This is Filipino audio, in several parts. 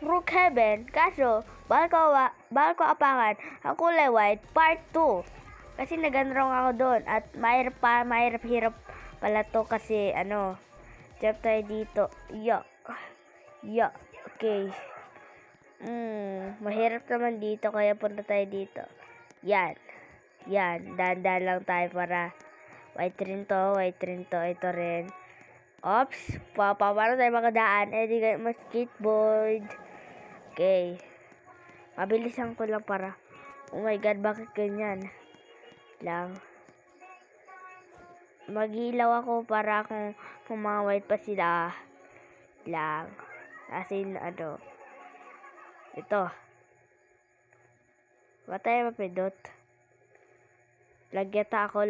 Brookhaven. Kaso, bawal ko apakan ang kulay white part 2. Kasi nag-enroll ako doon. At mahirap-hirap pala to kasi jump tayo dito. Okay. Mahirap naman dito kaya punta tayo dito. Yan. Dahan-dahan lang tayo para white rin to. Ito rin. Oops. Paano tayo makadaan? Di kayo skateboard. Okay. Mabilisan ko lang para. Oh my god, bakit ganyan? Lang. Mag-ilaw ako para kung mga white pa sila. Lang. As in, ito. Ba tayo mapindot? Lagyata ako.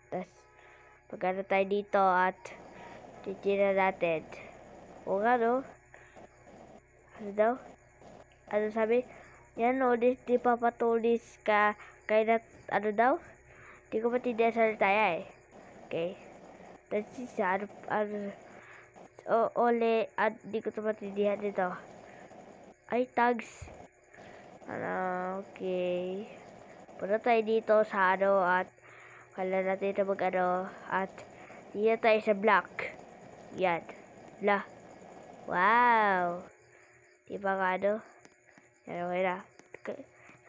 Tapos, pagkano tayo dito at titira natin. O nga, no? Ano daw? Ano sabi? Yan, no? Di papatulis ka. Kaya ano daw? Di ko matindihan sa tayo Okay. That's isa. Di ko ito matindihan dito. Ay, tags. Okay. Punta tayo dito sa at kala natin ito at dito tayo sa block. Yan. Wow. Diba nga Yan, okay na.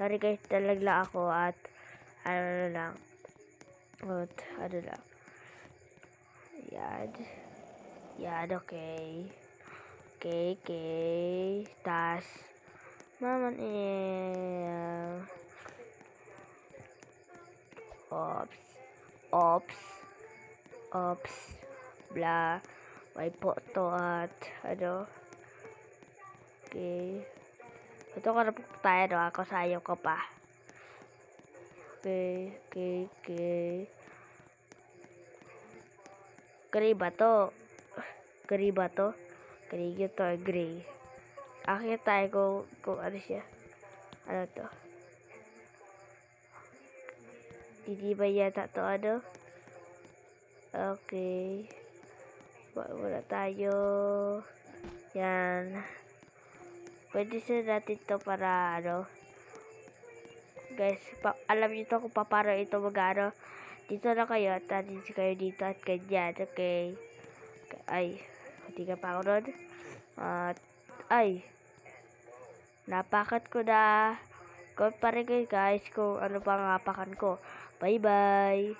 Sorry guys, talagla ako at lang. Yan, okay. Okay. Tas, maman Oops. Blah. May photo at Okay. Ito ka na po tayo, ako sayo ko pa. Okay. Gray ba to? Gray to, gray. Akit tayo kung ano siya. Ano to? Hindi ba yata to Okay. Wala tayo. Yan. Pwede sila natin to para Guys, alam niyo to kung paano ito dito na kayo at dito kayo dito at ganyan. Okay. Ay, hindi ka pa ako nun. Napakat ko na. Comment pa rin kayo guys kung ano pang apakan ko. Bye-bye.